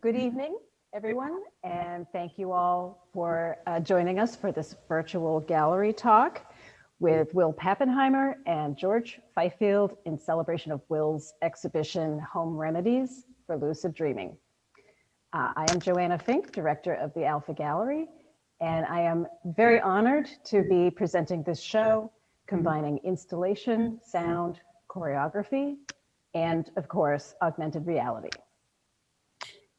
Good evening, everyone, and thank you all for joining us for this virtual gallery talk with Will Pappenheimer and George Fifield in celebration of Will's exhibition, Home Remedies for Lucid Dreaming. I am Joanna Fink, director of the Alpha Gallery, and I am very honored to be presenting this show, combining installation, sound, choreography, and of course, augmented reality.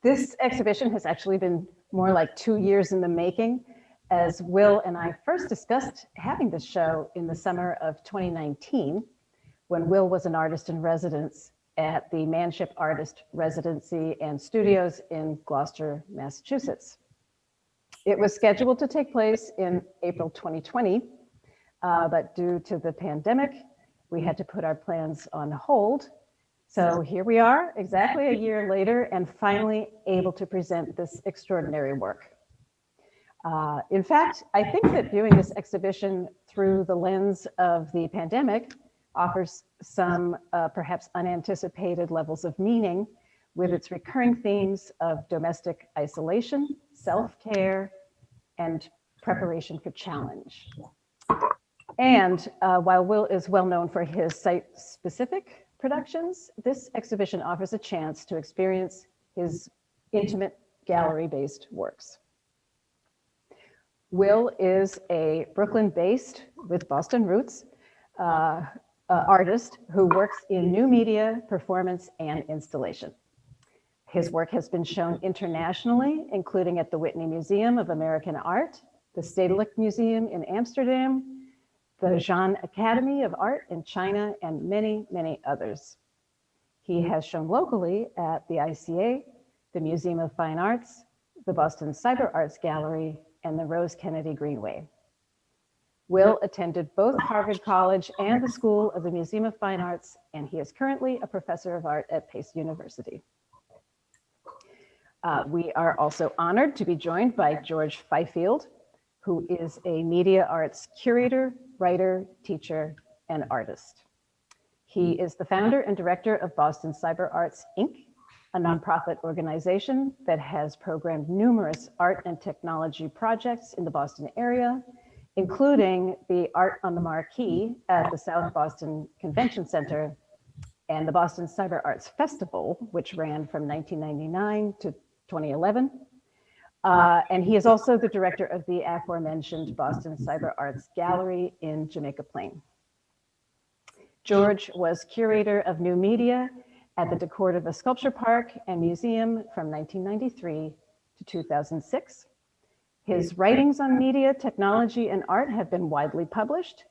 This exhibition has actually been more like 2 years in the making, as Will and I first discussed having this show in the summer of 2019, when Will was an artist in residence at the Manship Artist Residency and Studios in Gloucester, Massachusetts. It was scheduled to take place in April 2020, but due to the pandemic, we had to put our plans on hold. So here we are, exactly a year later, and finally able to present this extraordinary work. In fact, I think that viewing this exhibition through the lens of the pandemic offers some perhaps unanticipated levels of meaning with its recurring themes of domestic isolation, self-care, and preparation for challenge. And while Will is well known for his site-specific productions, this exhibition offers a chance to experience his intimate gallery-based works. Will is a Brooklyn-based, with Boston roots, artist who works in new media, performance, and installation. His work has been shown internationally, including at the Whitney Museum of American Art, the Stedelijk Museum in Amsterdam, the Jean Academy of Art in China, and many, many others. He has shown locally at the ICA, the Museum of Fine Arts, the Boston Cyberarts Gallery, and the Rose Kennedy Greenway. Will attended both Harvard College and the School of the Museum of Fine Arts, and he is currently a professor of art at Pace University. We are also honored to be joined by George Fifield, who is a media arts curator, writer, teacher, and artist. He is the founder and director of Boston Cyberarts Inc., a nonprofit organization that has programmed numerous art and technology projects in the Boston area, including the Art on the Marquee at the South Boston Convention Center and the Boston Cyberarts Festival, which ran from 1999 to 2011. And he is also the director of the aforementioned Boston Cyberarts Gallery in Jamaica Plain. George was curator of new media at the De Cordova Sculpture Park and Museum from 1993 to 2006. His writings on media, technology, and art have been widely published,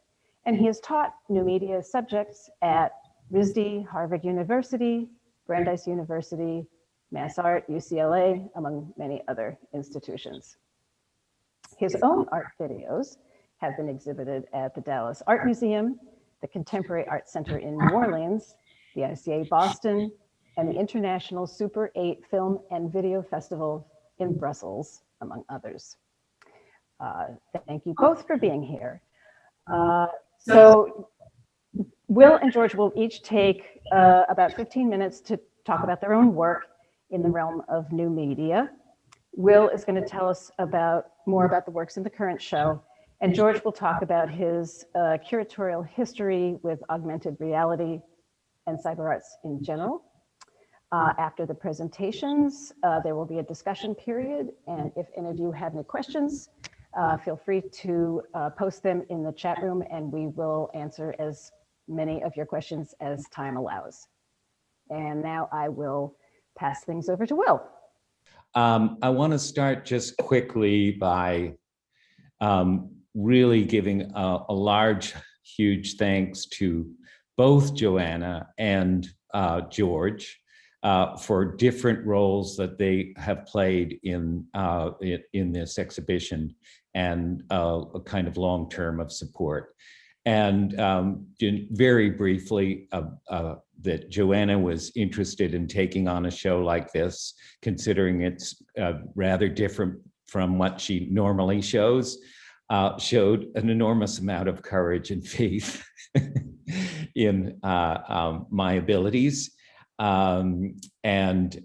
and he has taught new media subjects at RISD, Harvard University, Brandeis University, Mass Art, UCLA, among many other institutions. His own art videos have been exhibited at the Dallas Art Museum, the Contemporary Art Center in New Orleans, the ICA Boston, and the International Super 8 Film and Video Festival in Brussels, among others. Thank you both for being here. So Will and George will each take about 15 minutes to talk about their own work in the realm of new media. Will is going to tell us more about the works in the current show, and George will talk about his curatorial history with augmented reality and cyberarts in general. After the presentations, there will be a discussion period, and if any of you have any questions, feel free to post them in the chat room, and we will answer as many of your questions as time allows. And now I will pass things over to Will. I want to start just quickly by really giving a large, huge thanks to both Joanna and George for different roles that they have played in this exhibition and a kind of long term of support. And very briefly, that Joanna was interested in taking on a show like this, considering it's rather different from what she normally shows, showed an enormous amount of courage and faith in my abilities. And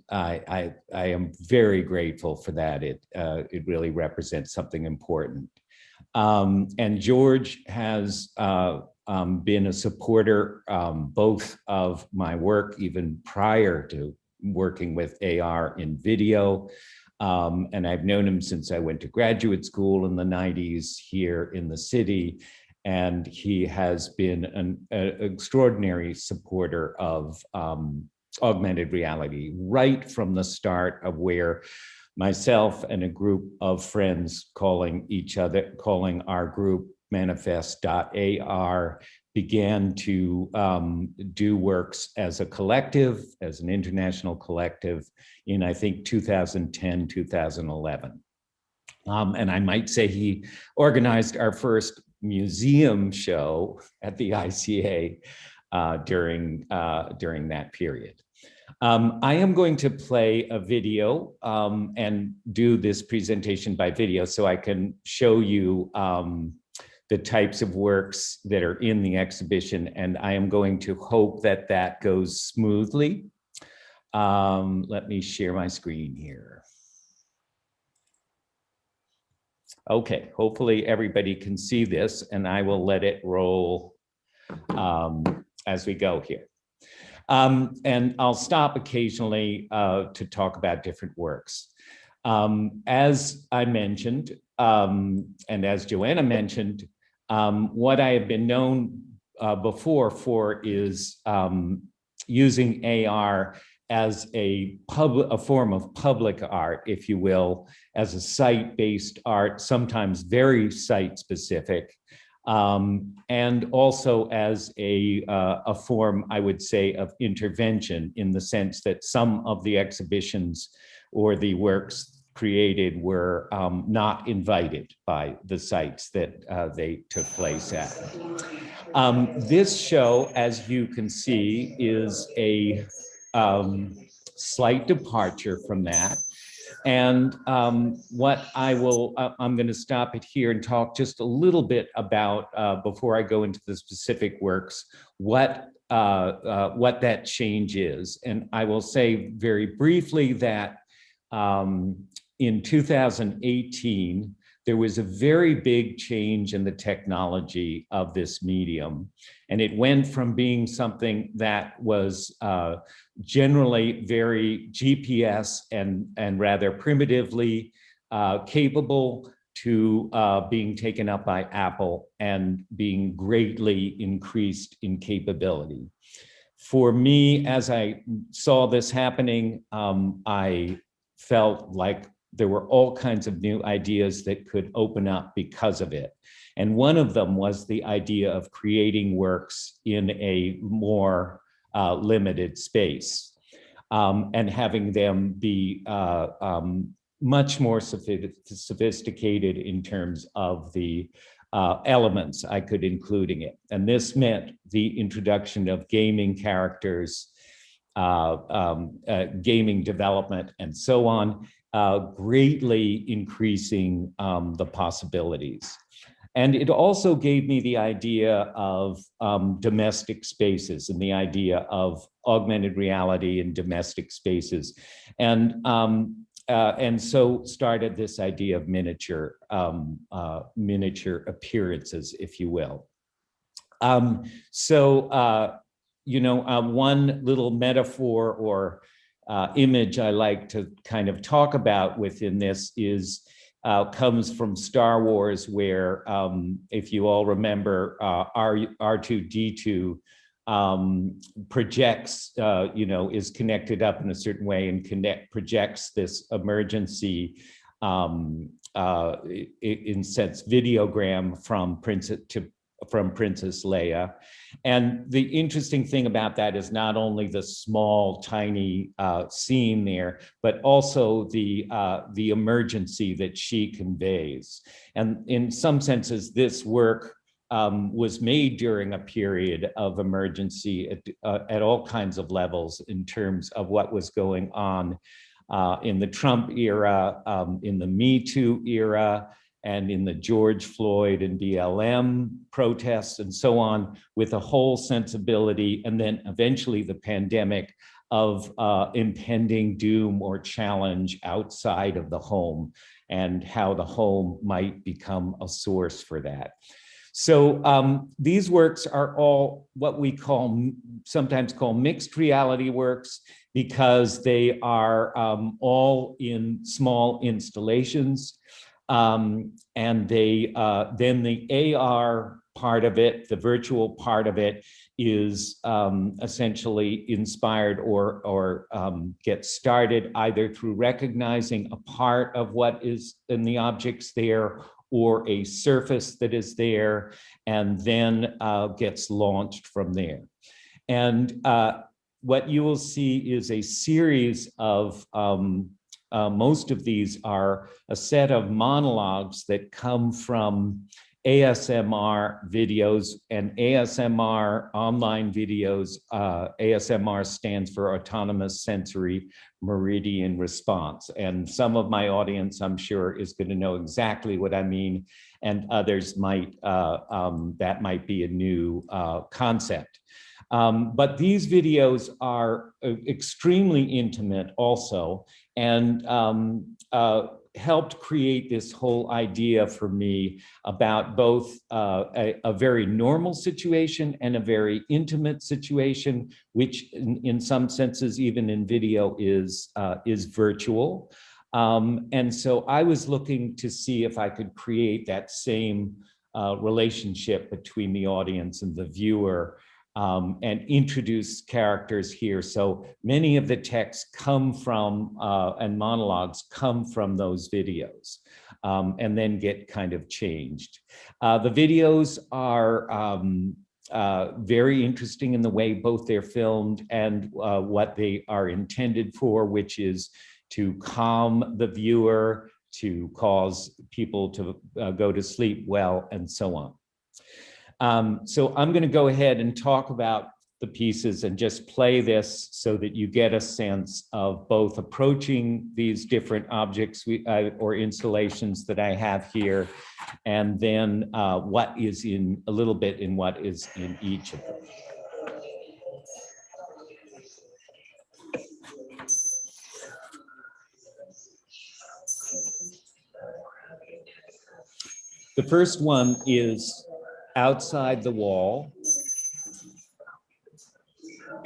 I am very grateful for that. It really represents something important. And George has been a supporter both of my work even prior to working with AR in video. And I've known him since I went to graduate school in the 90s here in the city. And he has been an extraordinary supporter of augmented reality right from the start, of where myself and a group of friends calling our group Manifest.AR began to do works as a collective, as an international collective in, I think, 2010, 2011. And I might say he organized our first museum show at the ICA during that period. I am going to play a video and do this presentation by video so I can show you the types of works that are in the exhibition, and I am going to hope that that goes smoothly. Let me share my screen here. Okay, hopefully everybody can see this, and I will let it roll as we go here. And I'll stop occasionally to talk about different works. As I mentioned, and as Joanna mentioned, what I have been known before for is using AR as a form of public art, if you will, as a site-based art, sometimes very site-specific, and also as a form, I would say, of intervention, in the sense that some of the exhibitions or the works created were not invited by the sites that they took place at. This show, as you can see, is a slight departure from that. And what I'm going to stop it here and talk just a little bit about, before I go into the specific works, what that change is. And I will say very briefly that in 2018, there was a very big change in the technology of this medium. And it went from being something that was generally very GPS and rather primitively capable to being taken up by Apple and being greatly increased in capability. For me, as I saw this happening, I felt like there were all kinds of new ideas that could open up because of it. And one of them was the idea of creating works in a more limited space and having them be much more sophisticated in terms of the elements I could include in it. And this meant the introduction of gaming characters, gaming development, and so on, greatly increasing the possibilities. And it also gave me the idea of domestic spaces and the idea of augmented reality in domestic spaces. And so started this idea of miniature appearances, if you will. One little metaphor or image I like to kind of talk about within this is comes from Star Wars, where if you all remember, R2-D2 projects, is connected up in a certain way and projects this emergency in sense videogram from Princess Leia. And the interesting thing about that is not only the small, tiny scene there, but also the emergency that she conveys. And in some senses, this work was made during a period of emergency at all kinds of levels in terms of what was going on in the Trump era, in the Me Too era, and in the George Floyd and BLM protests and so on, with a whole sensibility, and then eventually the pandemic of impending doom or challenge outside of the home, and how the home might become a source for that. So these works are all what we sometimes call mixed reality works, because they are all in small installations. And then the AR part of it, the virtual part of it, is essentially inspired or gets started either through recognizing a part of what is in the objects there, or a surface that is there, and then gets launched from there. And what you will see is a series of, most of these are a set of monologues that come from ASMR videos and ASMR online videos. ASMR stands for Autonomous Sensory Meridian Response. And some of my audience, I'm sure, is going to know exactly what I mean, and others might, that might be a new concept. But these videos are extremely intimate also, and helped create this whole idea for me about both a very normal situation and a very intimate situation, which in some senses, even in video, is virtual. And so I was looking to see if I could create that same relationship between the audience and the viewer, and introduce characters here. So many of the texts come from, and monologues come from those videos, and then get kind of changed. The videos are very interesting in the way both they're filmed and what they are intended for, which is to calm the viewer, to cause people to go to sleep well, and so on. So I'm going to go ahead and talk about the pieces and just play this so that you get a sense of both approaching these different objects or installations that I have here, and then what is in a little bit in what is in each of them. The first one is outside the wall,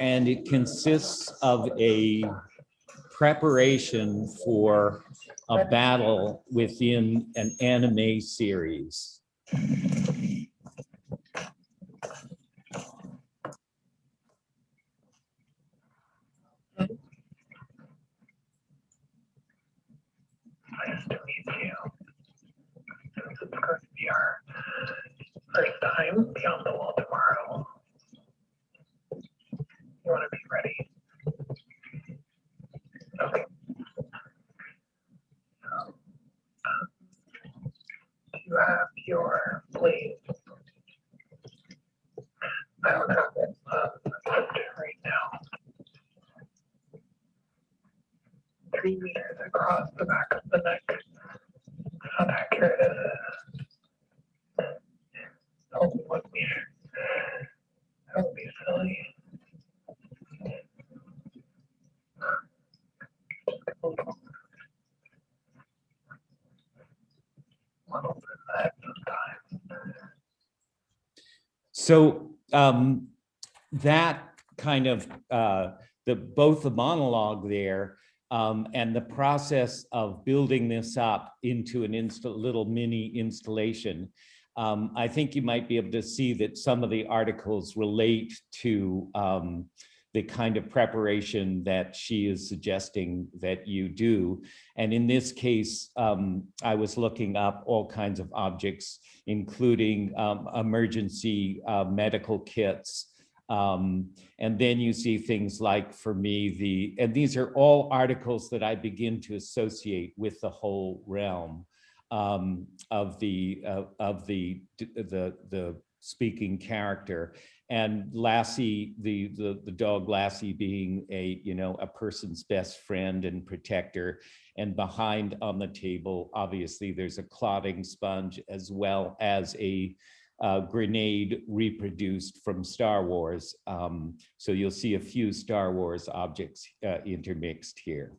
and it consists of a preparation for a battle within an anime series. Nice to meet you. Since it's going to be our first time beyond the wall tomorrow, you want to be ready? Okay. Do you have your blade? I don't have it equipped right now. 3 meters across the back of the neck. How accurate is it? Only 1 meter. That would be silly. So that kind of both the monologue there and the process of building this up into an little mini installation. I think you might be able to see that some of the articles relate to the kind of preparation that she is suggesting that you do. And in this case, I was looking up all kinds of objects, including emergency medical kits. And then you see things like, for me, and these are all articles that I begin to associate with the whole realm of the speaking character. And Lassie, the dog Lassie, being a person's best friend and protector. And behind on the table, obviously, there's a clotting sponge, as well as a grenade reproduced from Star Wars. So you'll see a few Star Wars objects intermixed here.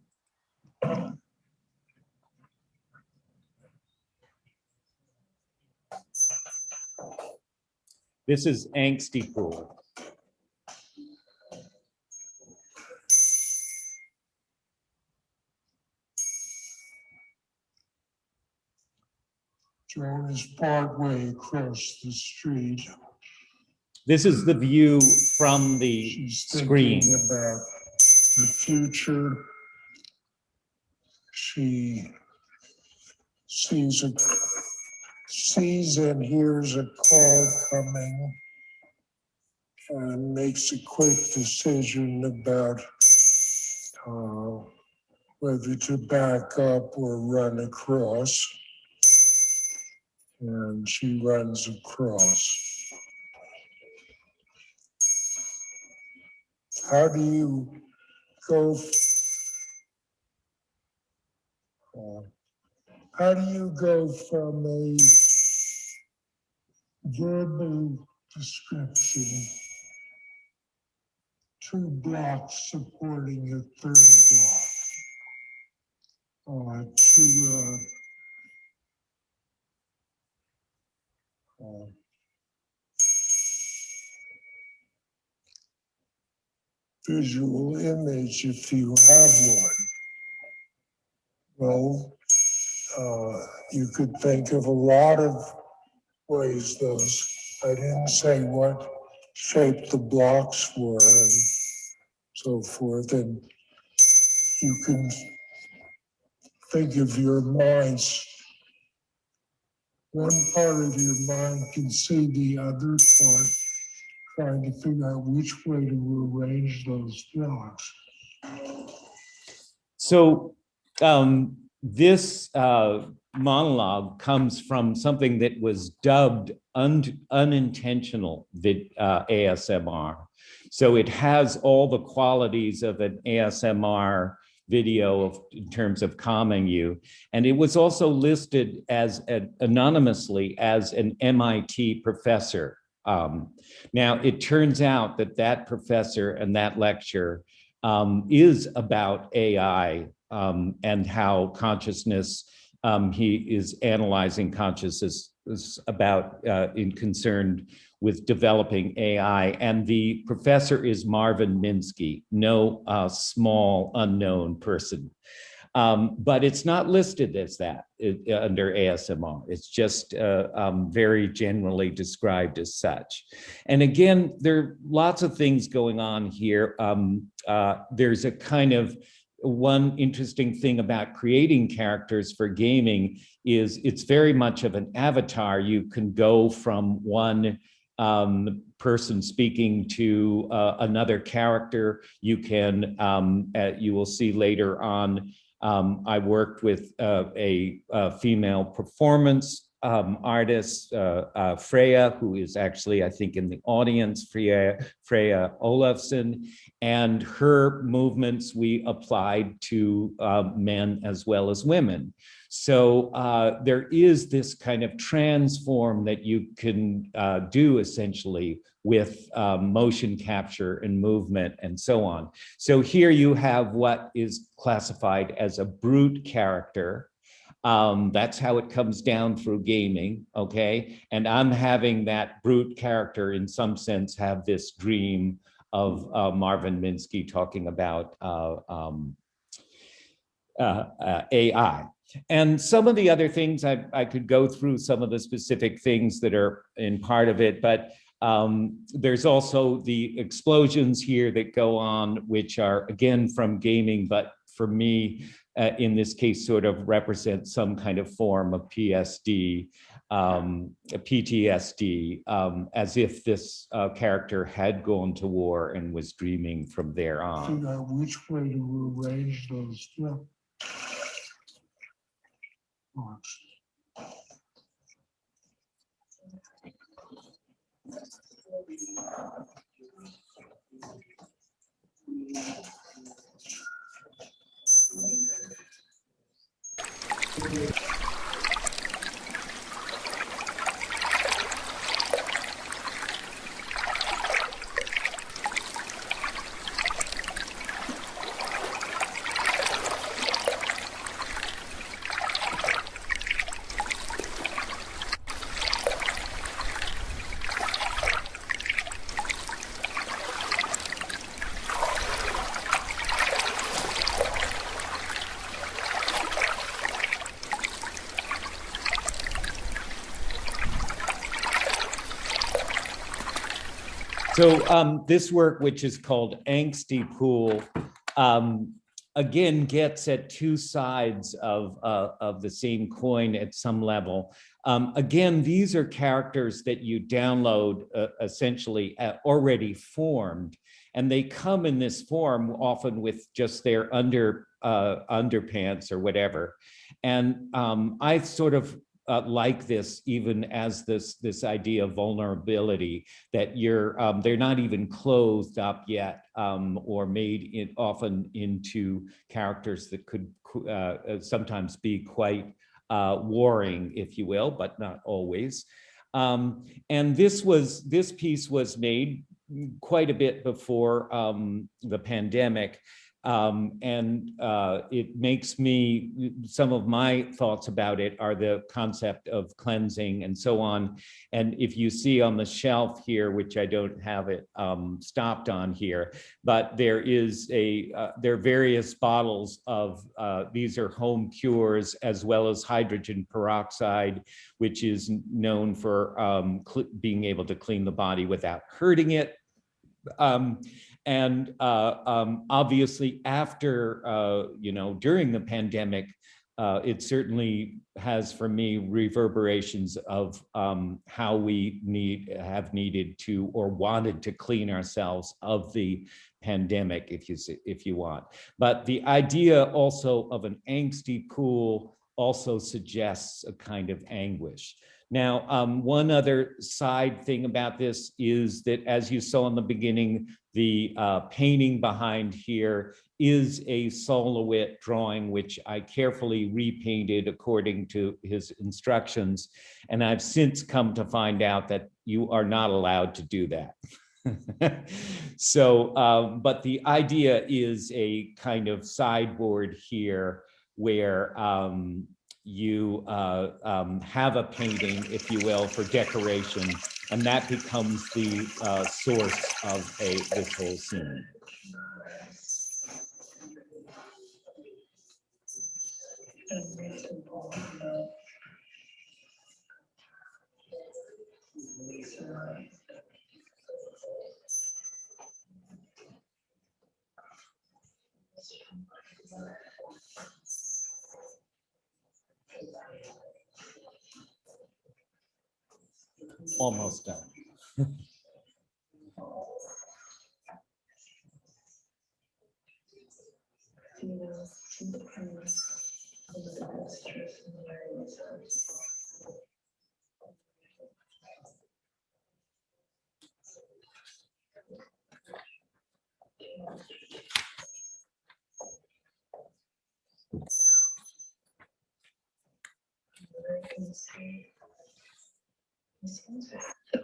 This is Angsty Pool. Joan is partway across the street. This is the view from the She's screen. thinking about the future. She sees and hears a car coming and makes a quick decision about whether to back up or run across. And she runs across. How do you go? How do you go from a verbal description, 2 blocks supporting a 3rd block, to visual image if you have one? Well, you could think of a lot of ways those, I didn't say what shape the blocks were and so forth, and you can think of your minds. One part of your mind can see the other part, trying to figure out which way to arrange those blocks. So this monologue comes from something that was dubbed unintentional ASMR. So it has all the qualities of an ASMR video in terms of calming you. And it was also listed as anonymously as an MIT professor. Now, it turns out that professor and that lecture is about AI and how consciousness, he is analyzing consciousness about concerned with developing AI. And the professor is Marvin Minsky, no small unknown person. But it's not listed as that under ASMR. It's just very generally described as such. And again, there are lots of things going on here. There's a kind of one interesting thing about creating characters for gaming is it's very much of an avatar. You can go from one person speaking to another character. You can, you will see later on, I worked with a female performance artist, Freya, who is actually, I think, in the audience, Freya Olafsson, and her movements we applied to men as well as women. So there is this kind of transform that you can do essentially with motion capture and movement and so on. So here you have what is classified as a brute character. That's how it comes down through gaming, okay? And I'm having that brute character in some sense have this dream of Marvin Minsky talking about AI. And some of the other things, I could go through some of the specific things that are in part of it, but there's also the explosions here that go on, which are again from gaming, but for me, in this case, sort of represent some kind of form of PTSD, as if this character had gone to war and was dreaming from there on. Figure out which way to arrange those blocks. So this work, which is called Angsty Pool, again gets at two sides of the same coin at some level. Again, these are characters that you download essentially already formed, and they come in this form often with just their underpants or whatever. And I sort of like this, even as this idea of vulnerability, that they're not even clothed up yet, or made often into characters that could sometimes be quite warring, if you will, but not always. And this piece was made quite a bit before the pandemic. And it makes me, some of my thoughts about it are the concept of cleansing and so on. And if you see on the shelf here, which I don't have it stopped on here, but there are various bottles of, these are home cures, as well as hydrogen peroxide, which is known for being able to clean the body without hurting it. And obviously have during the pandemic, it certainly has for me reverberations of how we have needed to or wanted to clean ourselves of the pandemic, if you want. But the idea also of an angsty pool also suggests a kind of anguish. Now, one other side thing about this is that, as you saw in the beginning, the painting behind here is a Sol LeWitt drawing, which I carefully repainted according to his instructions. And I've since come to find out that you are not allowed to do that. So, but the idea is a kind of sideboard here where you have a painting, if you will, for decoration, and that becomes the source of this whole scene. Almost done.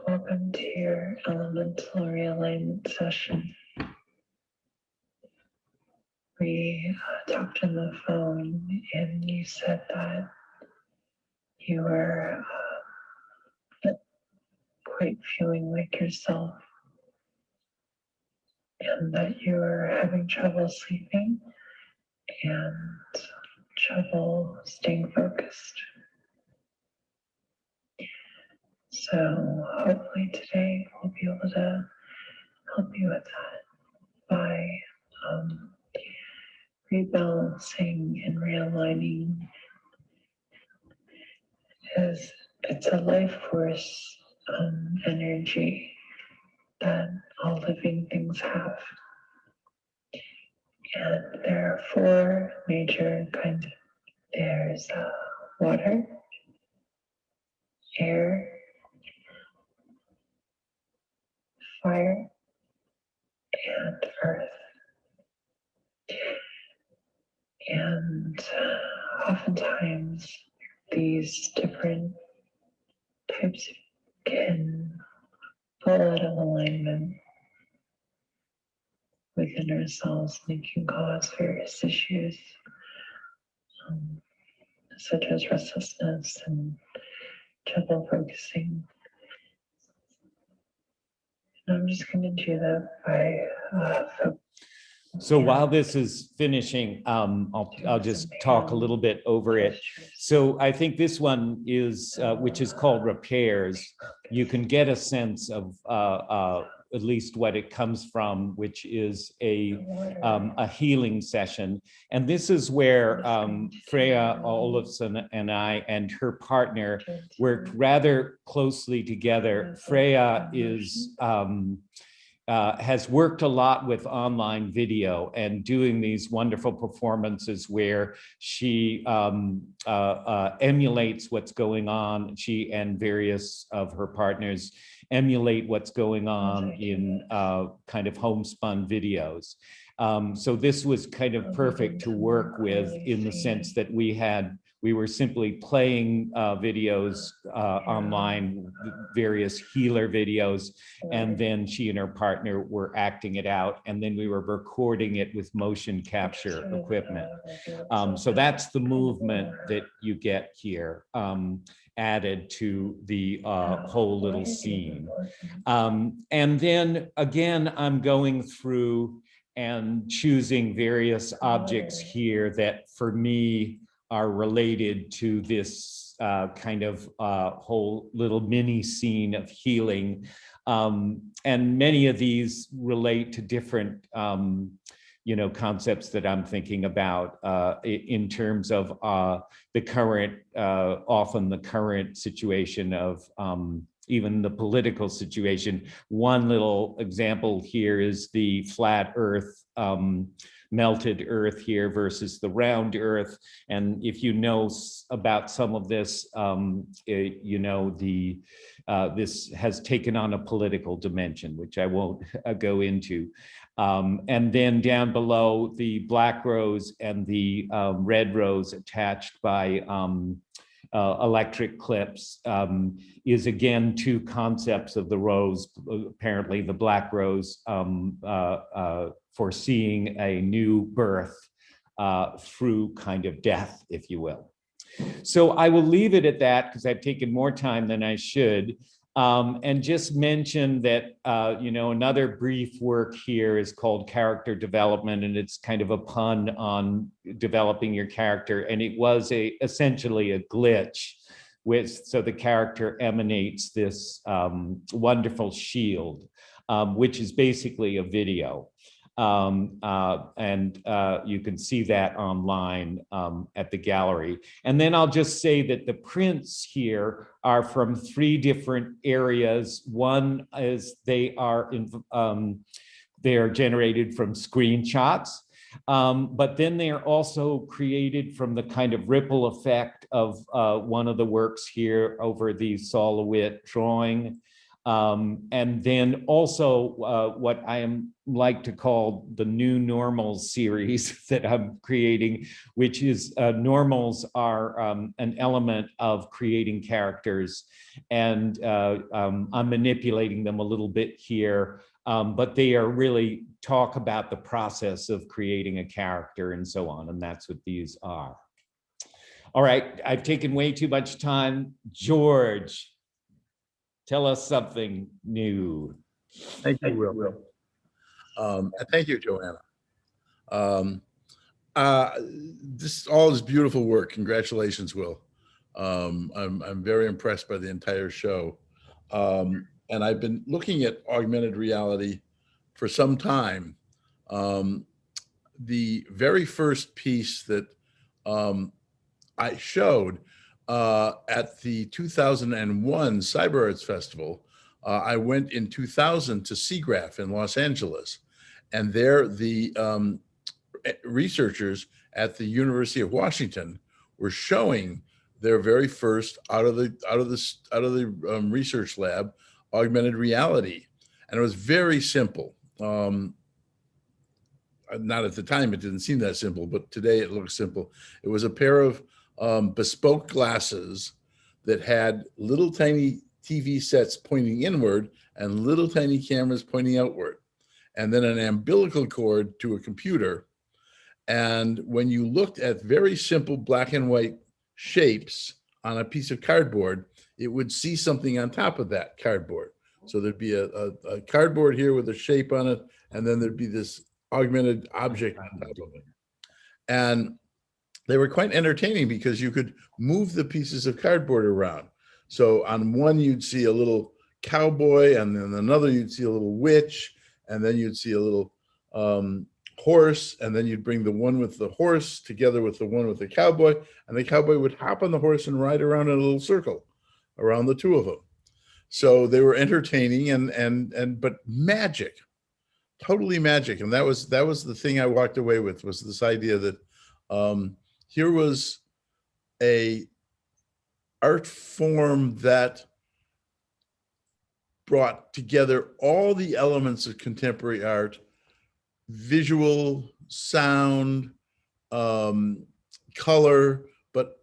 Welcome to your elemental realignment session. We talked on the phone, and you said that you were not quite feeling like yourself, and that you were having trouble sleeping and trouble staying focused. So hopefully today we'll be able to help you with that by rebalancing and realigning. It's a life force energy that all living things have. And there are four major kinds. There's water, air, fire, and earth. And oftentimes these different types can fall out of alignment within ourselves, and it can cause various issues, such as restlessness and trouble focusing. And I'm just going to do that by So while this is finishing, I'll just talk a little bit over it. So I think this one is, which is called Repairs. You can get a sense of at least what it comes from, which is a healing session. And this is where Freya Olofsson and I and her partner worked rather closely together. Freya is has worked a lot with online video and doing these wonderful performances where she emulates what's going on. She and various of her partners emulate what's going on in kind of homespun videos. So this was kind of perfect to work with in the sense that we were simply playing videos online, various healer videos, and then she and her partner were acting it out, and then we were recording it with motion capture equipment. So that's the movement that you get here, added to the whole little scene. And then again, I'm going through and choosing various objects here that for me are related to this kind of whole little mini scene of healing. And many of these relate to different concepts that I'm thinking about in terms of the current, often the current situation of even the political situation. One little example here is the flat earth, melted earth here versus the round earth. And if you know about some of this, this has taken on a political dimension, which I won't go into. And then down below, the black rose and the red rose attached by electric clips is again two concepts of the rose. Apparently the black rose foreseeing a new birth through kind of death, if you will. So I will leave it at that because I've taken more time than I should. And just mention that, another brief work here is called character development, and it's kind of a pun on developing your character. And it was essentially a glitch so the character emanates this wonderful shield, which is basically a video. You can see that online at the gallery. And then I'll just say that the prints here are from 3 different areas. One is they are generated from screenshots, but then they are also created from the kind of ripple effect of one of the works here over the Saul LeWitt drawing. And then also what I like to call the new normals series that I'm creating, which is normals are an element of creating characters. And I'm manipulating them a little bit here, but they are really talk about the process of creating a character and so on. And that's what these are. All right, I've taken way too much time. George, tell us something new. Thank you, Will. And thank you, Joanna. All this beautiful work. Congratulations, Will. I'm very impressed by the entire show. And I've been looking at augmented reality for some time. The very first piece that I showed at the 2001 CyberArts Festival, I went in 2000 to SIGGRAPH in Los Angeles, and there the researchers at the University of Washington were showing their very first out of the research lab augmented reality, and it was very simple. Not at the time, it didn't seem that simple, but today it looks simple. It was a pair of bespoke glasses that had little tiny TV sets pointing inward and little tiny cameras pointing outward, and then an umbilical cord to a computer. And when you looked at very simple black and white shapes on a piece of cardboard, it would see something on top of that cardboard. So there'd be a cardboard here with a shape on it, and then there'd be this augmented object on top of it. And they were quite entertaining because you could move the pieces of cardboard around. So on one, you'd see a little cowboy, and then another you'd see a little witch, and then you'd see a little horse, and then you'd bring the one with the horse together with the one with the cowboy, and the cowboy would hop on the horse and ride around in a little circle around the two of them. So they were entertaining and but magic, totally magic. And that was the thing I walked away with, was this idea that here was a art form that brought together all the elements of contemporary art: visual, sound, color, but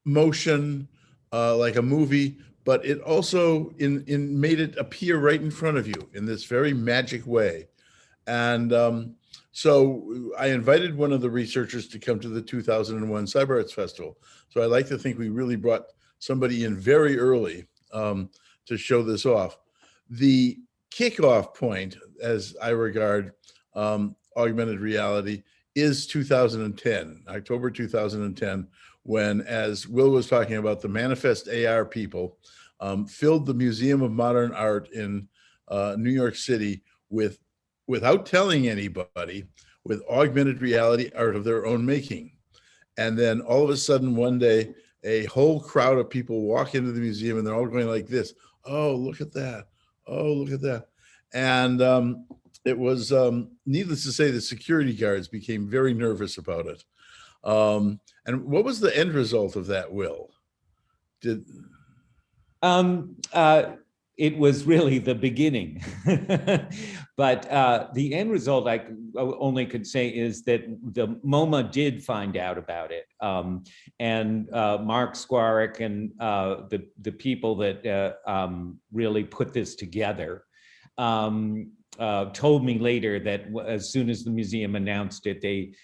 motion, like a movie, but it also made it appear right in front of you in this very magic way. And so I invited one of the researchers to come to the 2001 CyberArts Festival. So I like to think we really brought somebody in very early to show this off. The kickoff point, as I regard augmented reality, is 2010, October 2010, when, as Will was talking about, the Manifest AR people filled the Museum of Modern Art in New York City without telling anybody, with augmented reality art of their own making. And then all of a sudden one day, a whole crowd of people walk into the museum and they're all going like this: "Oh, look at that. Oh, look at that." And it was, needless to say, the security guards became very nervous about it. And what was the end result of that, Will? It was really the beginning. But the end result, I only could say, is that the MoMA did find out about it. And Mark Squarick and the people that really put this together told me later that as soon as the museum announced it,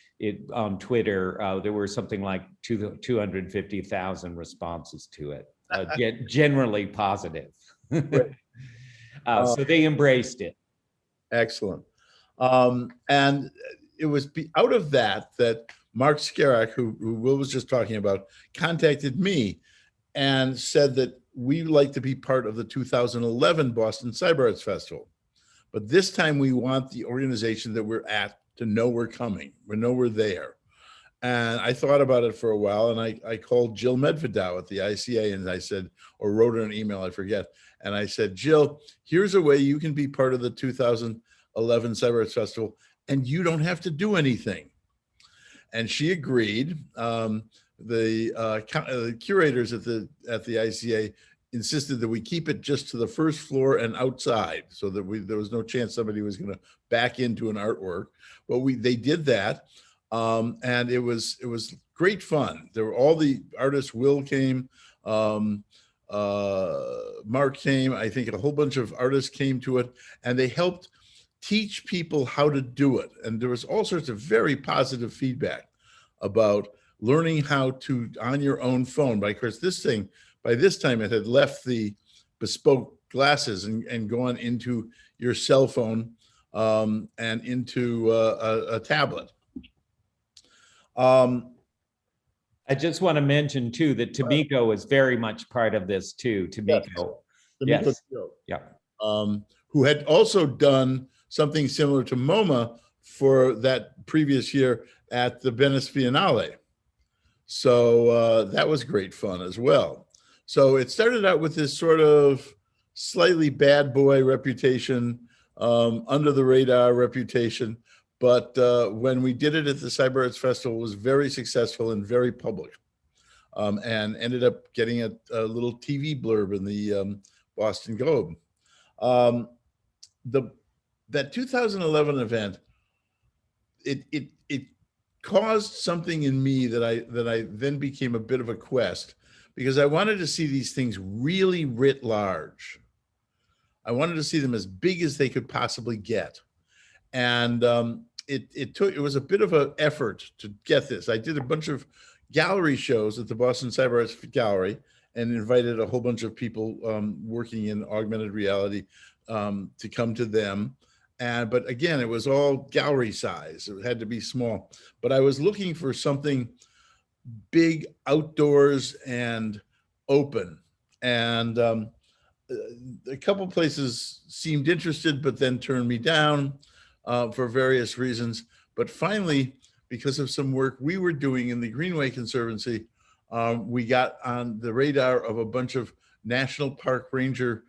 on Twitter, there were something like 250,000 responses to it, generally positive. Right. So they embraced it. Excellent. And it was out of that Mark Scarak, who Will was just talking about, contacted me and said that we'd like to be part of the 2011 Boston Cyberarts Festival. But this time we want the organization that we're at to know we're coming. We know we're there. And I thought about it for a while, and I called Jill Medvedow at the ICA, and I said, or wrote her an email, I forget. And I said, "Jill, here's a way you can be part of the 2011 Cyberarts Festival, and you don't have to do anything." And she agreed. The curators at the ICA insisted that we keep it just to the first floor and outside, so that there was no chance somebody was going to back into an artwork. But they did that. And it was great fun. There were all the artists. Will came, Mark came. I think a whole bunch of artists came to it, and they helped teach people how to do it. And there was all sorts of very positive feedback about learning how to, on your own phone. But of course, by this time, it had left the bespoke glasses and gone into your cell phone and into a tablet. I just want to mention too that Tomiko is very much part of this too. Tomiko, yes, yeah, who had also done something similar to MoMA for that previous year at the Venice Biennale. So that was great fun as well. So it started out with this sort of slightly bad boy reputation, under the radar reputation. But when we did it at the CyberArts Festival, it was very successful and very public, and ended up getting a little TV blurb in the Boston Globe. That 2011 event, it caused something in me that I then became a bit of a quest, because I wanted to see these things really writ large. I wanted to see them as big as they could possibly get. And it was a bit of an effort to get this. I did a bunch of gallery shows at the Boston Cyberarts Gallery and invited a whole bunch of people working in augmented reality to come to them. But again, it was all gallery size. It had to be small. But I was looking for something big, outdoors, and open. And a couple places seemed interested, but then turned me down for various reasons. But finally, because of some work we were doing in the Greenway Conservancy, we got on the radar of a bunch of national park ranger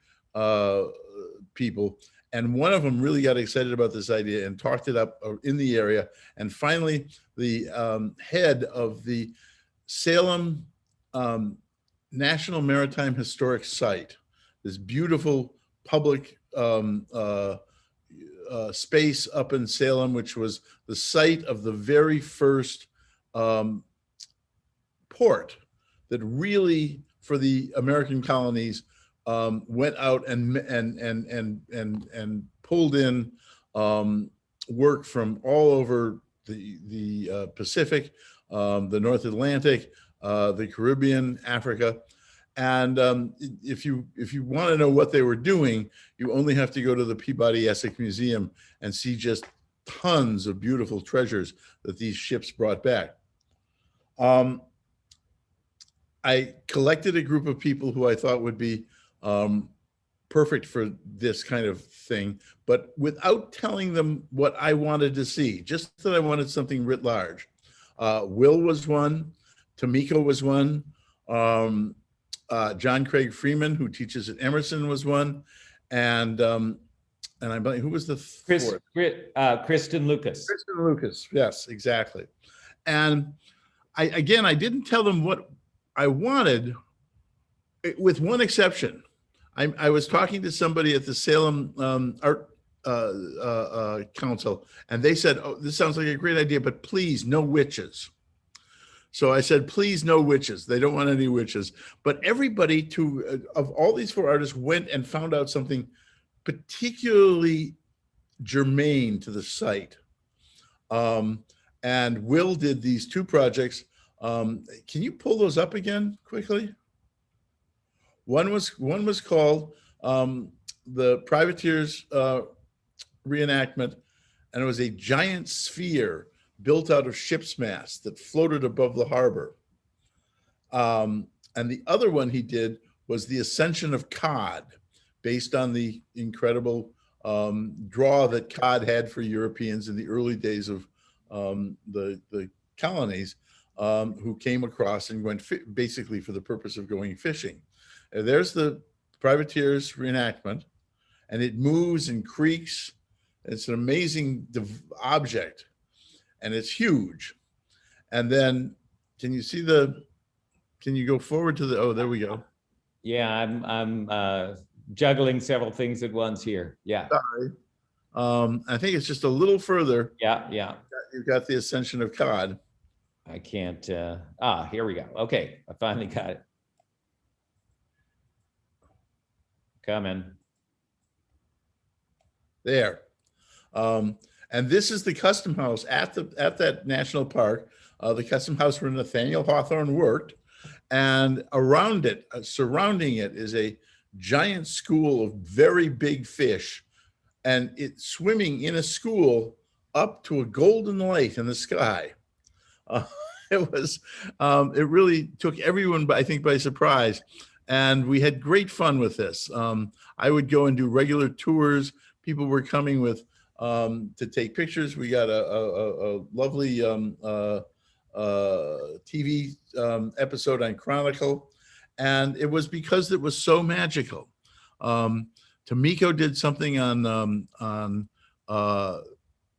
people. And one of them really got excited about this idea and talked it up in the area. And finally, the head of the Salem National Maritime Historic Site, this beautiful public space up in Salem, which was the site of the very first port that really, for the American colonies, went out and pulled in work from all over the Pacific, the North Atlantic, the Caribbean, Africa. And if you want to know what they were doing, you only have to go to the Peabody Essex Museum and see just tons of beautiful treasures that these ships brought back. I collected a group of people who I thought would be perfect for this kind of thing, but without telling them what I wanted to see, just that I wanted something writ large. Will was one, Tomiko was one, John Craig Freeman, who teaches at Emerson, was one, and I'm who was the fourth? Kristen Lucas. Kristen Lucas, yes, exactly. And I didn't tell them what I wanted, with one exception. I was talking to somebody at the Salem Art Council, and they said, "Oh, this sounds like a great idea, but please, no witches." So I said, "Please, no witches. They don't want any witches." But everybody, of all these four artists, went and found out something particularly germane to the site. And Will did these two projects. Can you pull those up again quickly? One was called the Privateers reenactment, and it was a giant sphere built out of ship's masts that floated above the harbor. And the other one he did was the Ascension of Cod, based on the incredible draw that Cod had for Europeans in the early days of the colonies, who came across and went basically for the purpose of going fishing. There's the Privateers reenactment, and it moves and creaks. It's an amazing object, and it's huge. And then, can you go forward to oh, there we go. Yeah, I'm juggling several things at once here. Yeah. Sorry. I think it's just a little further. Yeah. You've got the Ascension of Cod. I can't, here we go. Okay, I finally got it. Coming. There. And this is the custom house at that national park, the custom house where Nathaniel Hawthorne worked. And around it, surrounding it, is a giant school of very big fish. And it's swimming in a school up to a golden light in the sky. It really took everyone, I think, by surprise. And we had great fun with this. I would go and do regular tours. People were coming with to take pictures. We got a lovely TV episode on Chronicle. And it was because it was so magical. Tomiko did something on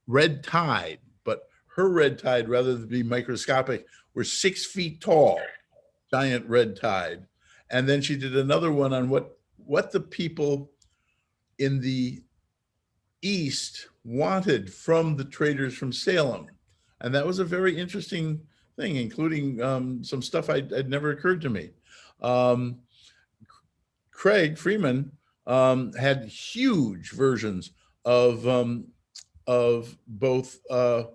red tide, but her red tide, rather than be microscopic, were 6 feet tall, giant red tide. And then she did another one on what the people in the East wanted from the traders from Salem. And that was a very interesting thing, including some stuff I'd never occurred to me. Craig Freeman had huge versions of both a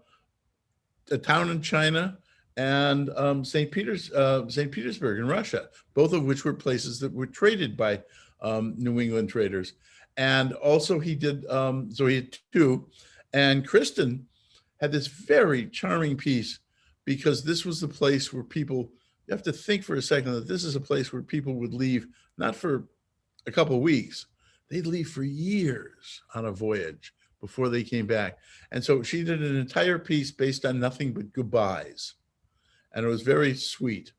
town in China and St. Petersburg in Russia, both of which were places that were traded by New England traders. And also he did, so he had two. And Kristen had this very charming piece, because this was the place where people, you have to think for a second that this is a place where people would leave, not for a couple of weeks, they'd leave for years on a voyage before they came back. And so she did an entire piece based on nothing but goodbyes. And it was very sweet.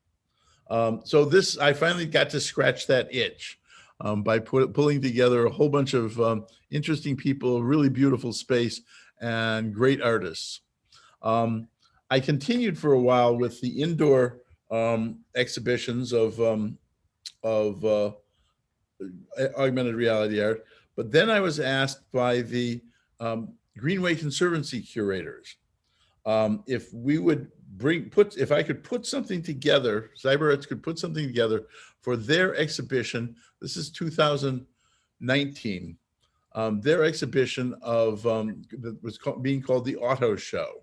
So this, I finally got to scratch that itch by pulling together a whole bunch of interesting people, really beautiful space, and great artists. I continued for a while with the indoor exhibitions of augmented reality art, but then I was asked by the Greenway Conservancy curators if we would if I could put something together, Cyberarts could put something together for their exhibition. This is 2019. Their exhibition of that was being called the Auto Show.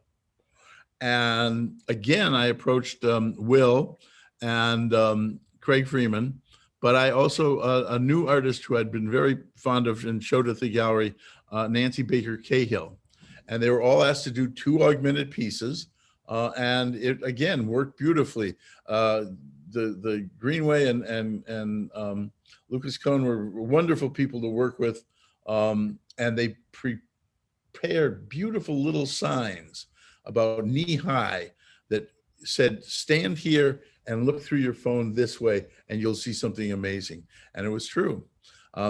And again, I approached Will and Craig Freeman, but I also, a new artist who I'd been very fond of and showed at the gallery, Nancy Baker Cahill. And they were all asked to do 2 augmented pieces. And it, again, worked beautifully. The Greenway and Lucas Cohn were wonderful people to work with. And they prepared beautiful little signs about knee high that said, stand here and look through your phone this way and you'll see something amazing. And it was true.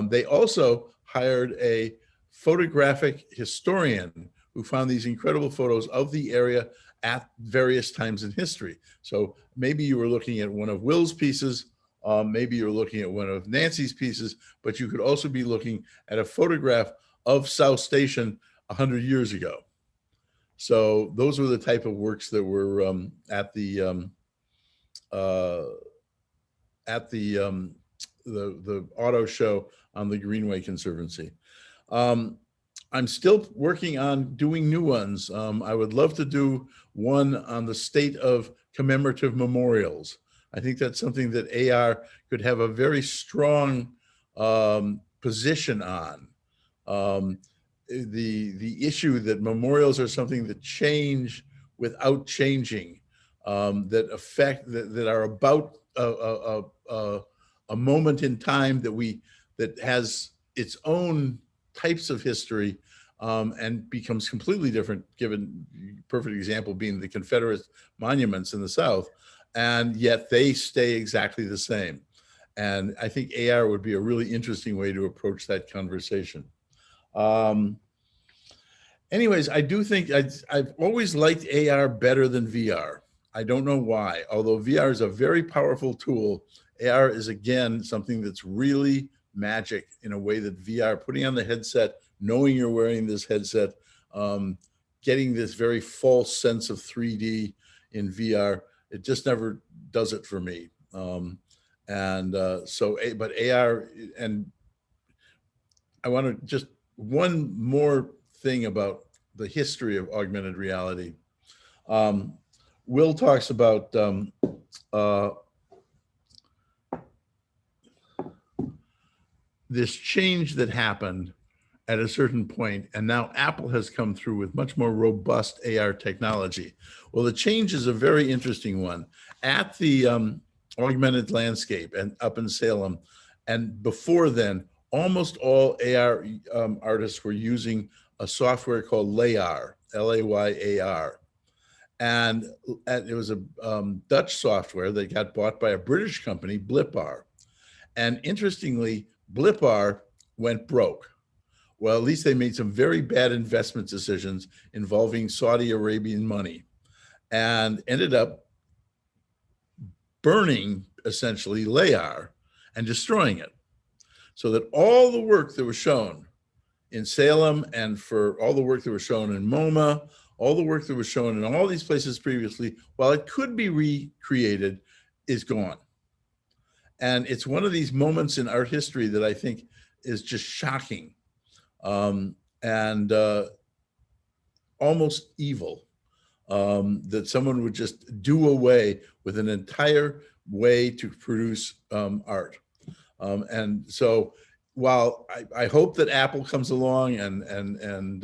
They also hired a photographic historian who found these incredible photos of the area at various times in history. So maybe you were looking at one of Will's pieces, maybe you're looking at one of Nancy's pieces, but you could also be looking at a photograph of South Station 100 years ago. So those were the type of works that were at the auto show on the Greenway Conservancy. I'm still working on doing new ones. I would love to do one on the state of commemorative memorials. I think that's something that AR could have a very strong position on. The issue that memorials are something that change without changing, that are about a moment in time that has its own types of history and becomes completely different, given perfect example being the Confederate monuments in the South, and yet they stay exactly the same. And I think AR would be a really interesting way to approach that conversation. Anyways, I do think I've always liked AR better than VR. I don't know why, although VR is a very powerful tool. AR is, again, something that's really magic in a way that VR, putting on the headset, knowing you're wearing this headset, getting this very false sense of 3D in VR, it just never does it for me. But AR, and I want to just one more thing about the history of augmented reality. Will talks about this change that happened at a certain point, and now Apple has come through with much more robust AR technology. Well, the change is a very interesting one. At the augmented landscape and up in Salem, and before then, almost all AR artists were using a software called LAYAR, L-A-Y-A-R. And it was a Dutch software that got bought by a British company, Blipar. And interestingly, Blipar went broke. Well, at least they made some very bad investment decisions involving Saudi Arabian money and ended up burning, essentially, LAYAR and destroying it. So that all the work that was shown in Salem, and for all the work that was shown in MoMA, all the work that was shown in all these places previously, while it could be recreated, is gone. And it's one of these moments in art history that I think is just shocking and almost evil, that someone would just do away with an entire way to produce art. And so while I hope that Apple comes along and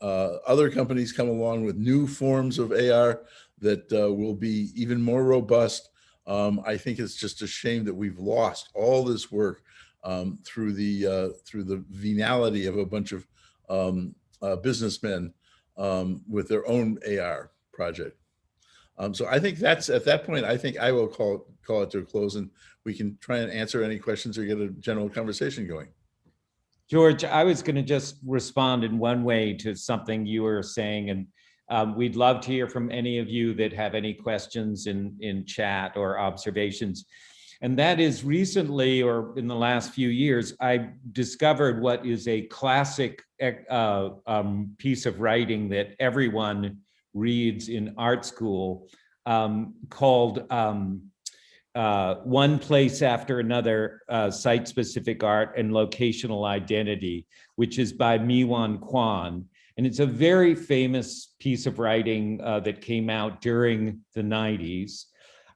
other companies come along with new forms of AR that will be even more robust, I think it's just a shame that we've lost all this work through the venality of a bunch of businessmen with their own AR project. So I think that's, at that point, I think I will call it to a close, and we can try and answer any questions or get a general conversation going. George, I was going to just respond in one way to something you were saying, and we'd love to hear from any of you that have any questions in chat or observations. And that is, recently, or in the last few years, I discovered what is a classic piece of writing that everyone reads in art school, called One Place After Another, Site-Specific Art and Locational Identity, which is by Mi-Wan Kwan. And it's a very famous piece of writing that came out during the 90s.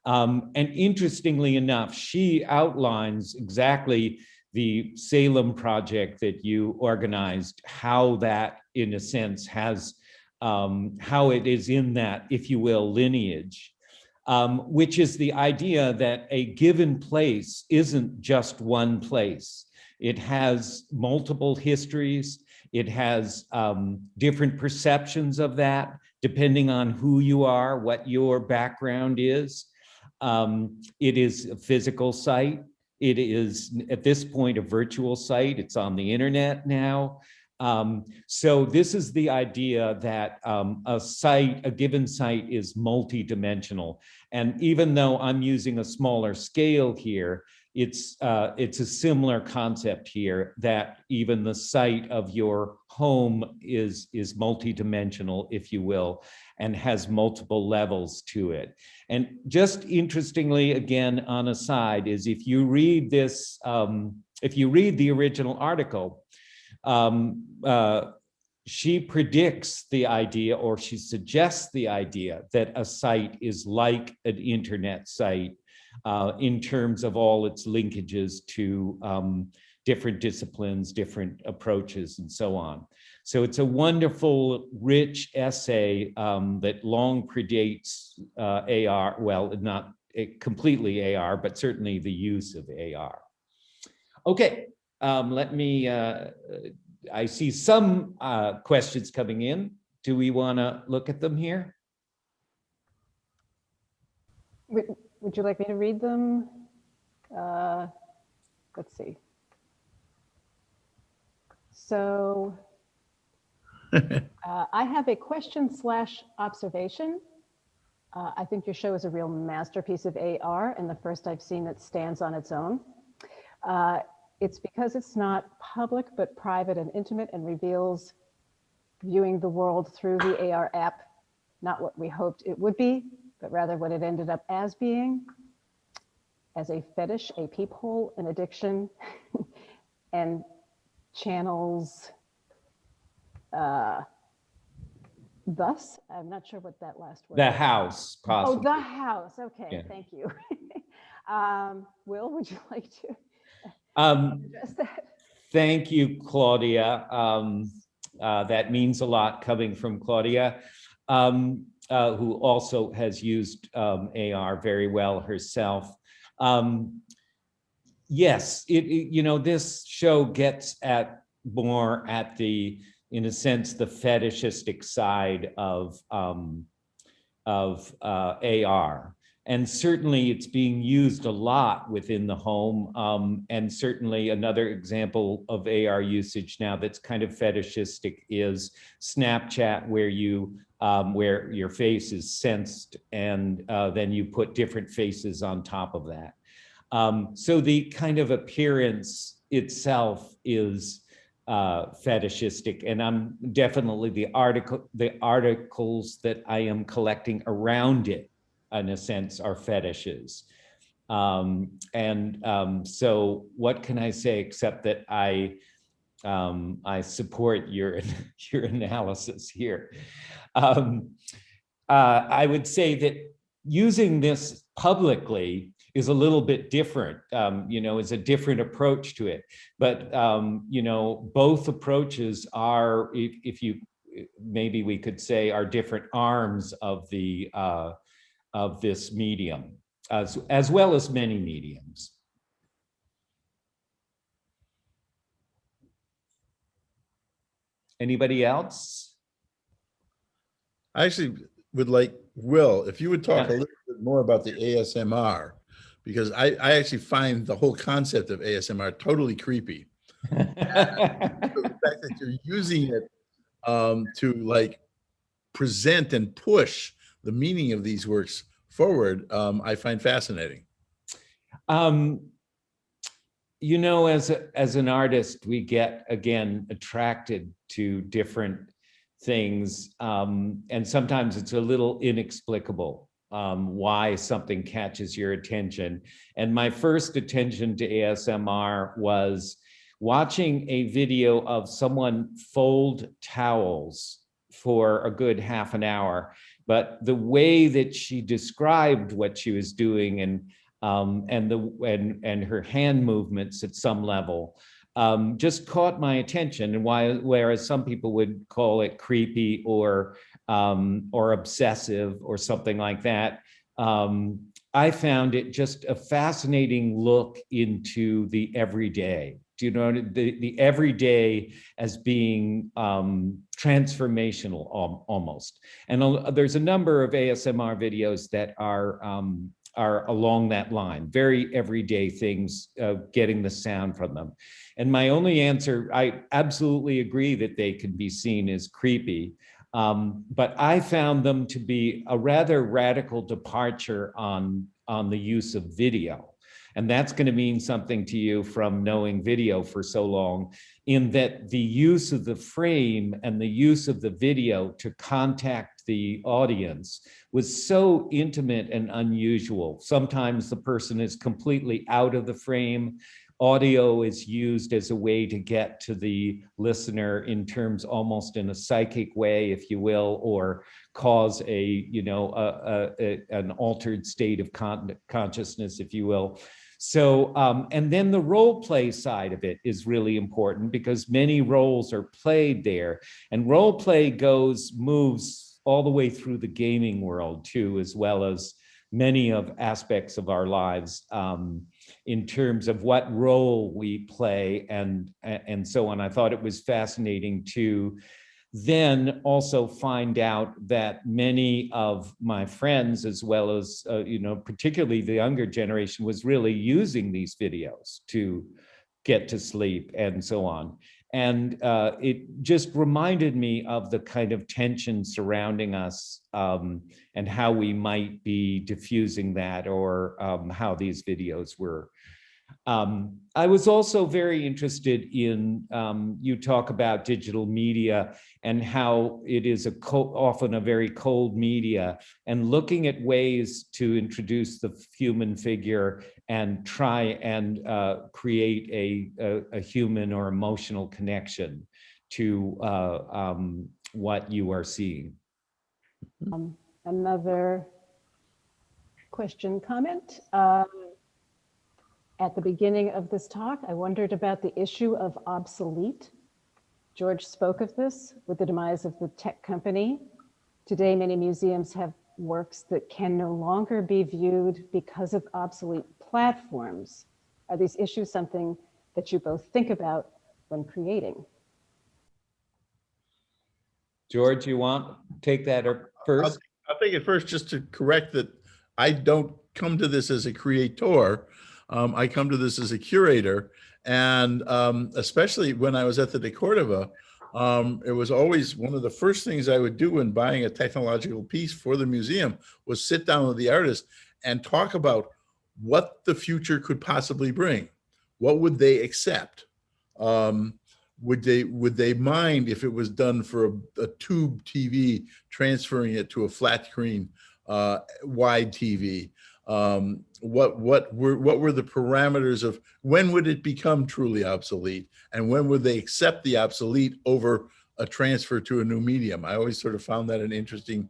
And interestingly enough, she outlines exactly the Salem project that you organized, how that, in a sense, has, how it is in that, if you will, lineage. Which is the idea that a given place isn't just one place. It has multiple histories. It has different perceptions of that, depending on who you are, what your background is. It is a physical site. It is, at this point, a virtual site. It's on the internet now. So this is the idea that a given site is multidimensional. And even though I'm using a smaller scale here, it's a similar concept here, that even the site of your home is multidimensional, if you will, and has multiple levels to it. And just interestingly, again, on a side, is if you read this, if you read the original article, she predicts the idea, or she suggests the idea, that a site is like an internet site in terms of all its linkages to different disciplines, different approaches, and so on. So it's a wonderful, rich essay that long predates AR, well, not completely AR, but certainly the use of AR. Okay. Let me, I see some questions coming in. Do we want to look at them here? Would you like me to read them? Let's see. So I have a question/observation. I think your show is a real masterpiece of AR, and the first I've seen that stands on its own. It's because it's not public, but private and intimate, and reveals viewing the world through the AR app, not what we hoped it would be, but rather what it ended up as being, as a fetish, a peephole, an addiction, and channels thus. I'm not sure what that last word The is. house, possibly. Oh, the house. Okay, yeah. Thank you. Will, would you like to address that? Thank you, Claudia. That means a lot coming from Claudia, who also has used AR very well herself. Yes, you know, this show gets at more at the, in a sense, the fetishistic side of AR. And certainly it's being used a lot within the home. And certainly another example of AR usage now that's kind of fetishistic is Snapchat, where you where your face is sensed, and then you put different faces on top of that. So the kind of appearance itself is fetishistic, and I'm definitely the articles that I am collecting around it, in a sense, are fetishes. So what can I say except that I support your analysis here. I would say that using this publicly is a little bit different, you know, is a different approach to it. But, you know, both approaches are, if you, maybe we could say, are different arms of the, of this medium, as well as many mediums. Anybody else? I actually would like, Will, if you would talk Yeah. a little bit more about the ASMR, because I actually find the whole concept of ASMR totally creepy. So the fact that you're using it to like present and push the meaning of these works forward, I find fascinating. You know, as an artist, we get, again, attracted to different things. And sometimes it's a little inexplicable why something catches your attention. And my first attention to ASMR was watching a video of someone fold towels for a good half an hour. But the way that she described what she was doing and her hand movements at some level just caught my attention. And whereas some people would call it creepy or obsessive or something like that, I found it just a fascinating look into the everyday. Do you know, the everyday as being transformational almost. And there's a number of ASMR videos that are along that line, very everyday things, getting the sound from them. And my only answer, I absolutely agree that they can be seen as creepy, but I found them to be a rather radical departure on the use of video. And that's going to mean something to you from knowing video for so long, in that the use of the frame and the use of the video to contact the audience was so intimate and unusual. Sometimes the person is completely out of the frame. Audio is used as a way to get to the listener in terms almost in a psychic way, if you will, or cause an altered state of consciousness, if you will. So, and then the role play side of it is really important, because many roles are played there, and role play moves all the way through the gaming world too, as well as many of aspects of our lives, in terms of what role we play and so on. I thought it was fascinating to then also find out that many of my friends, as well as, particularly the younger generation, was really using these videos to get to sleep and so on. And it just reminded me of the kind of tension surrounding us, and how we might be diffusing that, or how these videos were. I was also very interested in, you talk about digital media and how it is often a very cold media, and looking at ways to introduce the human figure and try and create a human or emotional connection to what you are seeing. Another question, comment. At the beginning of this talk, I wondered about the issue of obsolete. George spoke of this with the demise of the tech company. Today, many museums have works that can no longer be viewed because of obsolete platforms. Are these issues something that you both think about when creating? George, you want to take that first? I'll take it first, just to correct that I don't come to this as a creator. I come to this as a curator, and especially when I was at the De Cordova, it was always one of the first things I would do when buying a technological piece for the museum was sit down with the artist and talk about what the future could possibly bring. What would they accept? Would they mind if it was done for a tube TV, transferring it to a flat screen wide TV? What were the parameters of when would it become truly obsolete, and when would they accept the obsolete over a transfer to a new medium? I always sort of found that an interesting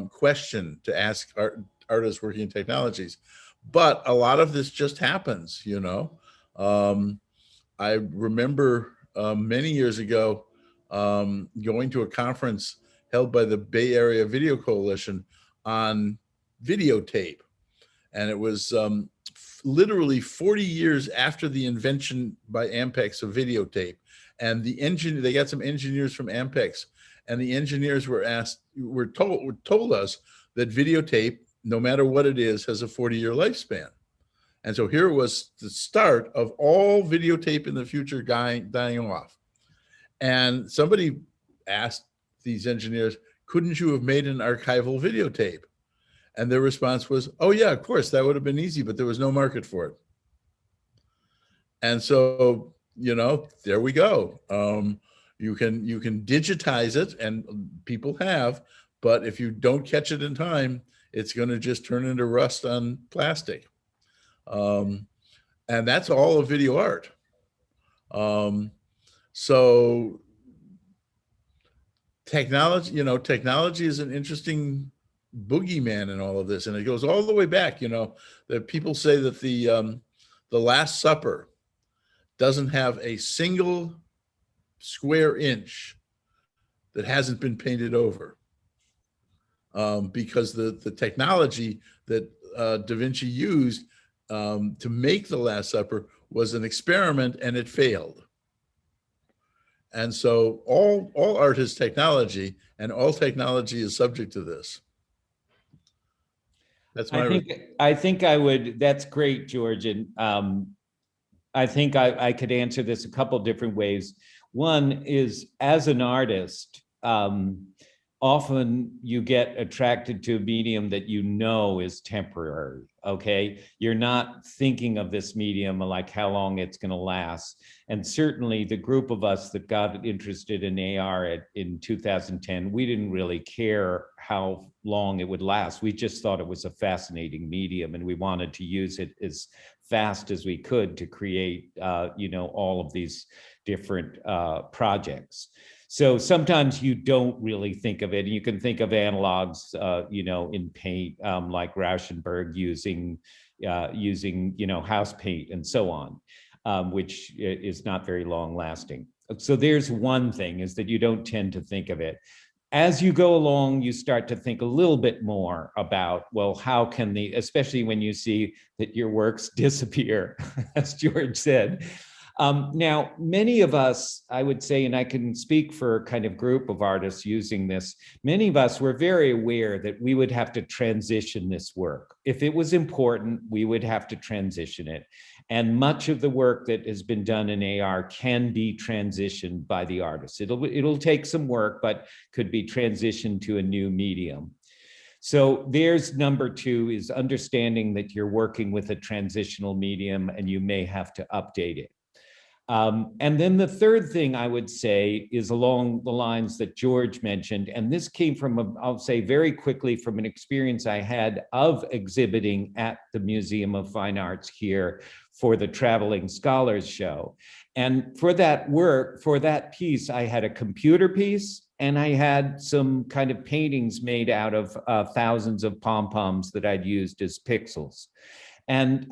question to ask artists working in technologies. But a lot of this just happens, you know. I remember many years ago going to a conference held by the Bay Area Video Coalition on videotape. And it was literally 40 years after the invention by Ampex of videotape. And they got some engineers from Ampex, and the engineers were told us that videotape, no matter what it is, has a 40-year lifespan. And so here was the start of all videotape in the future dying off. And somebody asked these engineers, couldn't you have made an archival videotape? And their response was, oh yeah, of course, that would have been easy, but there was no market for it. And so, there we go. You can digitize it, and people have, but if you don't catch it in time, it's going to just turn into rust on plastic. And that's all of video art. So technology is an interesting boogeyman in all of this, and it goes all the way back. That people say that the Last Supper doesn't have a single square inch that hasn't been painted over, because the technology that Da Vinci used to make the Last Supper was an experiment, and it failed. And so all art is technology, and all technology is subject to this. That's my. I think I would. That's great, George, and I think I could answer this a couple different ways. One is, as an artist, often you get attracted to a medium that is temporary, okay? You're not thinking of this medium like how long it's gonna last. And certainly the group of us that got interested in AR in 2010, we didn't really care how long it would last. We just thought it was a fascinating medium, and we wanted to use it as fast as we could to create, all of these different projects. So sometimes you don't really think of it. You can think of analogs, in paint, like Rauschenberg using house paint and so on, which is not very long lasting. So there's one thing, is that you don't tend to think of it. As you go along, you start to think a little bit more about, well, how can especially when you see that your works disappear, as George said. Now, many of us, I would say, and I can speak for a kind of group of artists using this, many of us were very aware that we would have to transition this work. If it was important, we would have to transition it. And much of the work that has been done in AR can be transitioned by the artist. It'll take some work, but could be transitioned to a new medium. So there's number two, is understanding that you're working with a transitional medium and you may have to update it. And then the third thing I would say is along the lines that George mentioned, and this came from, I'll say very quickly, from an experience I had of exhibiting at the Museum of Fine Arts here for the Traveling Scholars Show. And for that work, for that piece, I had a computer piece, and I had some kind of paintings made out of thousands of pom-poms that I'd used as pixels. And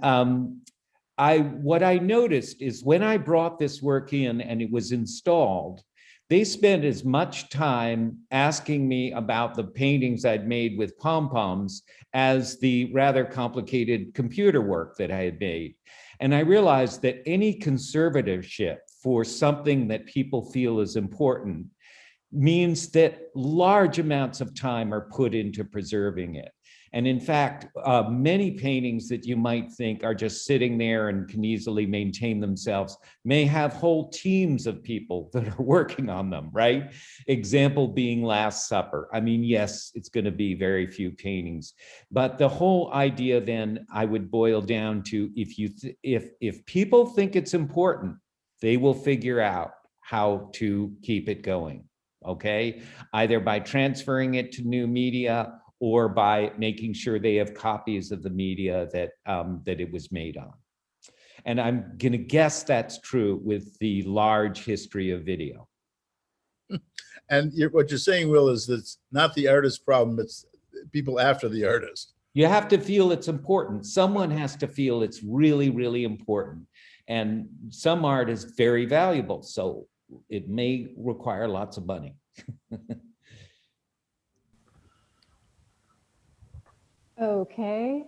what I noticed is when I brought this work in and it was installed, they spent as much time asking me about the paintings I'd made with pom-poms as the rather complicated computer work that I had made. And I realized that any conservatorship for something that people feel is important means that large amounts of time are put into preserving it. And in fact, many paintings that you might think are just sitting there and can easily maintain themselves may have whole teams of people that are working on them, right? Example being Last Supper. I mean, yes, it's going to be very few paintings, but the whole idea then I would boil down to, if people think it's important, they will figure out how to keep it going, okay? Either by transferring it to new media, or by making sure they have copies of the media that it was made on. And I'm gonna guess that's true with the large history of video. And what you're saying, Will, is that it's not the artist's problem, it's people after the artist. You have to feel it's important. Someone has to feel it's really, really important. And some art is very valuable, so it may require lots of money. Okay.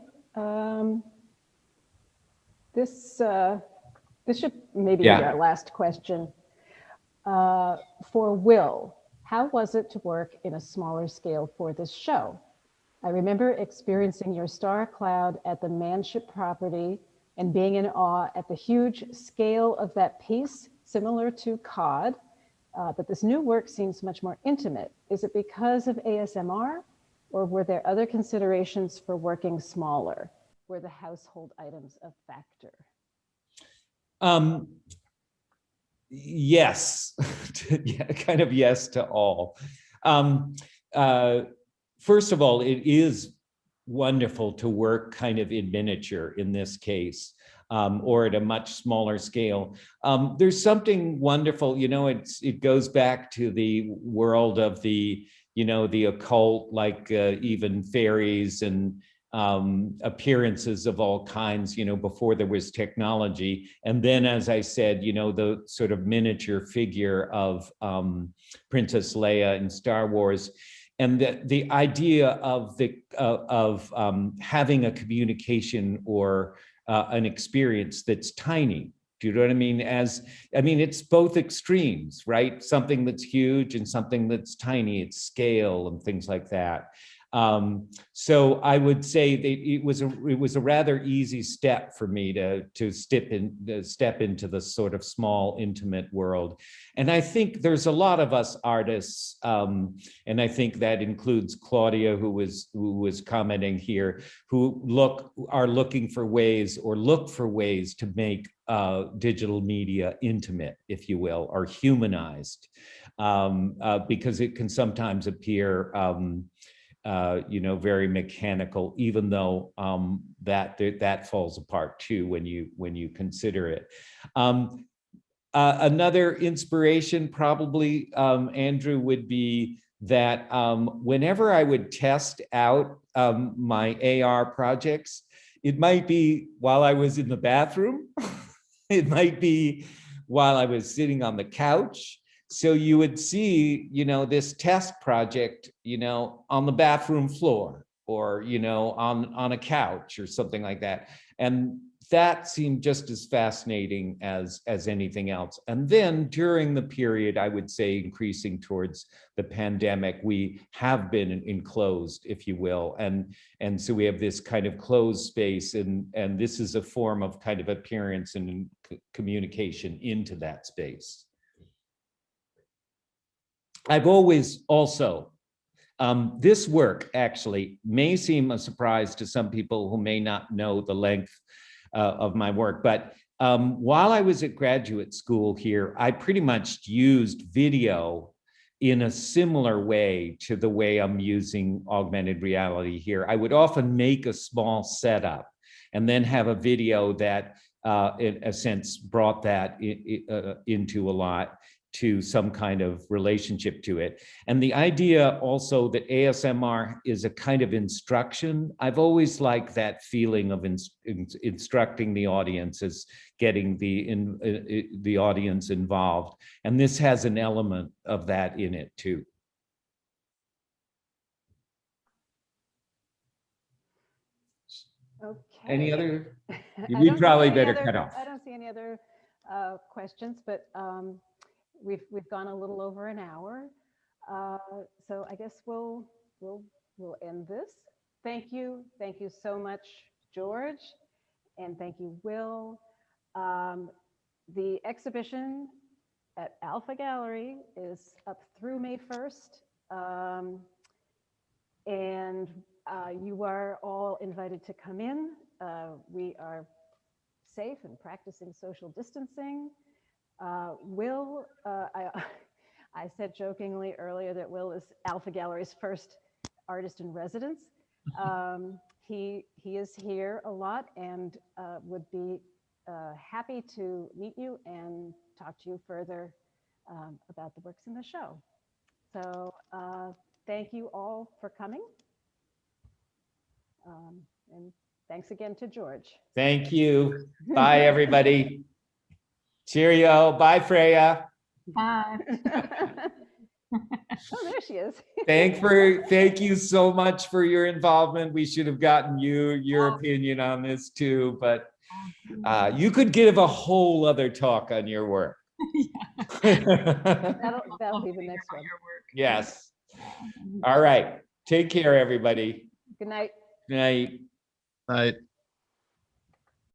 this should maybe Yeah. be our last question. For Will, how was it to work in a smaller scale for this show? I remember experiencing your star cloud at the Manship property and being in awe at the huge scale of that piece, similar to Cod. But this new work seems much more intimate. Is it because of ASMR, or were there other considerations for working smaller? Were the household items a factor? Yes, yeah, kind of yes to all. First of all, it is wonderful to work kind of in miniature in this case, or at a much smaller scale. There's something wonderful, you know, it goes back to the world of the, you know, the occult, like even fairies and appearances of all kinds, you know, before there was technology. And then, as I said, you know, the sort of miniature figure of Princess Leia in Star Wars. And the idea of having a communication or an experience that's tiny. Do you know what I mean? It's both extremes, right? Something that's huge and something that's tiny. It's scale and things like that. So I would say that it was a rather easy step for me to step into the sort of small, intimate world. And I think there's a lot of us artists, and I think that includes Claudia, who was commenting here, who are looking for ways or look for ways to make digital media intimate, if you will, or humanized, because it can sometimes appear you know, very mechanical, even though that falls apart too when you consider it. Another inspiration probably, Andrew, would be that whenever I would test out my AR projects, it might be while I was in the bathroom, it might be while I was sitting on the couch. So you would see, you know, this test project, you know, on the bathroom floor or, you know, on a couch or something like that. And that seemed just as fascinating as anything else. And then during the period, I would say increasing towards the pandemic, we have been enclosed, if you will. And so we have this kind of closed space, and this is a form of kind of appearance and communication into that space. I've always also, this work actually may seem a surprise to some people who may not know the length of my work, but while I was at graduate school here, I pretty much used video in a similar way to the way I'm using augmented reality here. I would often make a small setup and then have a video that, in a sense, brought that into a lot, to some kind of relationship to it. And the idea also that ASMR is a kind of instruction. I've always liked that feeling of instructing the audience, as getting the audience involved. And this has an element of that in it too. Okay. Any other? We probably better cut off. I don't see any other questions, but we've gone a little over an hour, so I guess we'll end this. Thank you so much, George, and thank you, Will. The exhibition at Alpha Gallery is up through May 1st, and you are all invited to come in. We are safe and practicing social distancing. Will, I said jokingly earlier that Will is Alpha Gallery's first artist in residence. He is here a lot and would be happy to meet you and talk to you further about the works in the show. So thank you all for coming. And thanks again to George. Thank you. Bye, everybody. Cheerio. Bye, Freya. Bye. Oh, there she is. Thank you so much for your involvement. We should have gotten your opinion on this too, but You could give a whole other talk on your work. That'll be the next one. Yes. All right. Take care, everybody. Good night. Good night. Right.